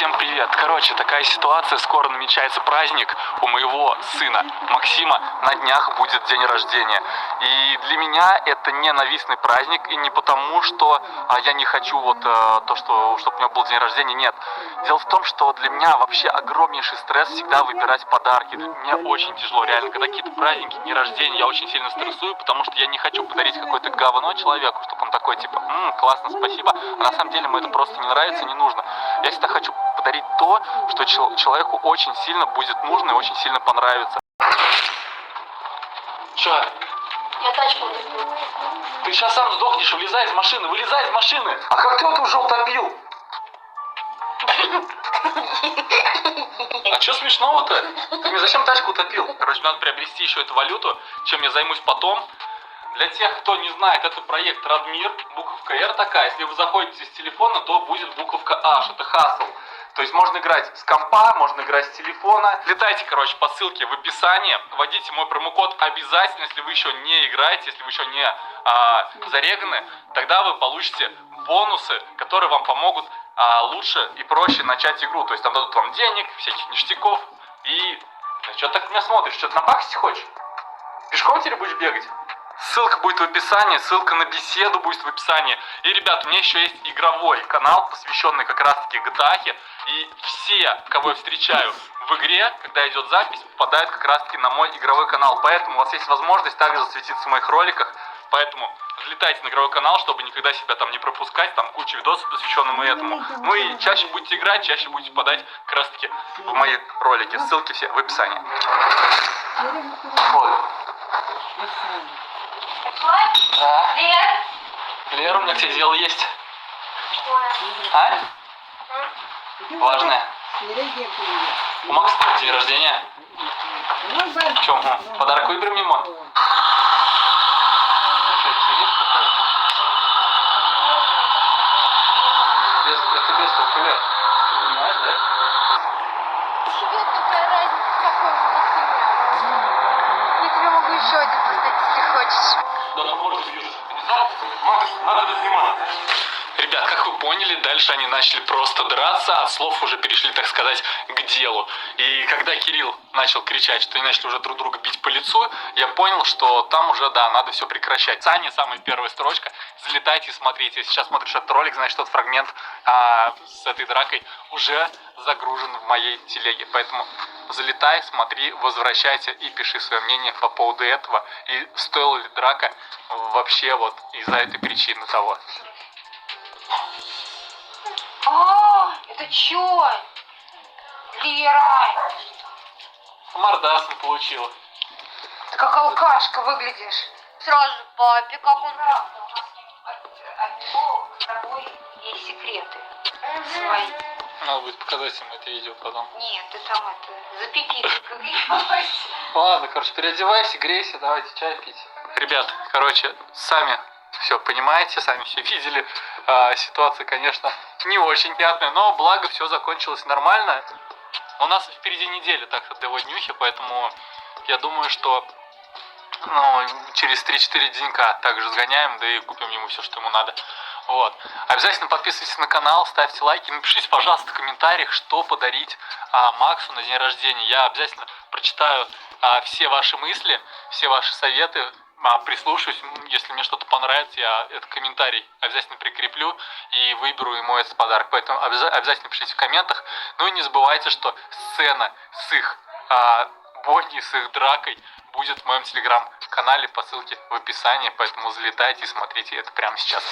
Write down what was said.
Всем привет! Короче, такая ситуация, скоро намечается праздник у моего сына Максима, на днях будет день рождения. И для меня это ненавистный праздник, и не потому, что я не хочу чтобы у него был день рождения, нет. Дело в том, что для меня вообще огромнейший стресс всегда выбирать подарки. Мне очень тяжело, реально, когда какие-то праздники, дни рождения, я очень сильно стрессую, потому что я не хочу подарить какое-то говно человеку, чтобы он такой, типа, классно, спасибо, а на самом деле ему это просто не нравится, не нужно. Я всегда хочу подарить то, что человеку очень сильно будет нужно и очень сильно понравится. Че? Я тачку утопил. Ты сейчас сам сдохнешь, вылезай из машины, вылезай из машины! А как ты это уже утопил? А что смешного-то? Ты мне зачем тачку утопил? Короче, надо приобрести еще эту валюту, чем я займусь потом. Для тех, кто не знает, это проект Радмир, буковка R такая. Если вы заходите с телефона, то будет буковка H, это хасл. То есть можно играть с компа, можно играть с телефона. Летайте, короче, по ссылке в описании. Вводите мой промокод обязательно, если вы еще не играете, если вы еще не зареганы. Тогда вы получите бонусы, которые вам помогут лучше и проще начать игру. То есть там дадут вам денег, всяких ништяков. И что ты так меня смотришь? Что ты на баксе хочешь? Пешком теперь будешь бегать? Ссылка будет в описании, ссылка на беседу будет в описании. И, ребят, у меня еще есть игровой канал, посвященный как раз-таки GTA. И все, кого я встречаю в игре, когда идет запись, попадают как раз-таки на мой игровой канал. Поэтому у вас есть возможность также засветиться в моих роликах. Поэтому залетайте на игровой канал, чтобы никогда себя там не пропускать. Там куча видосов, посвященных этому. Ну и чаще будете играть, чаще будете попадать как раз-таки в мои ролики. Ссылки все в описании. Вот. Да. Лера, у меня к тебе дело есть. А? Важное. У Макса день рождения. В чем? Подарок выберем ему? Это без сколько лет? Ты понимаешь, да? Тебе какая разница, какой у нас имя? Я тебе могу еще один поставить, если хочешь. Да, ну может быть. Макс, надо это снимать. Ребят, как вы поняли, дальше они начали просто драться, от слов уже перешли, так сказать, к делу. И когда Кирилл начал кричать, что они начали уже друг друга бить по лицу, я понял, что там уже, да, надо все прекращать. Саня, самая первая строчка, залетайте и смотрите. Если сейчас смотришь этот ролик, значит, тот фрагмент с этой дракой уже загружен в моей телеге. Поэтому залетай, смотри, возвращайся и пиши свое мнение по поводу этого. И стоила ли драка вообще вот из-за этой причины того. Это чё? Лера! Мордас не получила. Ты как алкашка выглядишь. Сразу папе, как он... С тобой есть секреты свои. Надо будет показать ему это видео потом. Нет, ты там это, за пипиткой греешься. Ладно, короче, переодевайся, грейся, давайте чай пить. Ребят, короче, сами все понимаете, сами все видели. Ситуация, конечно, не очень приятная, но благо все закончилось нормально. У нас впереди неделя, так что для его днюхи, поэтому я думаю, что через 3-4 денька также сгоняем, да и купим ему все, что ему надо. Вот. Обязательно подписывайтесь на канал, ставьте лайки, напишите, пожалуйста, в комментариях, что подарить Максу на день рождения. Я обязательно прочитаю все ваши мысли, все ваши советы, прислушаюсь, если мне что-то понравится, я этот комментарий обязательно прикреплю и выберу ему этот подарок. Поэтому обязательно пишите в комментах. Ну и не забывайте, что сцена с их бойней, с их дракой будет в моем телеграм-канале по ссылке в описании. Поэтому залетайте и смотрите это прямо сейчас.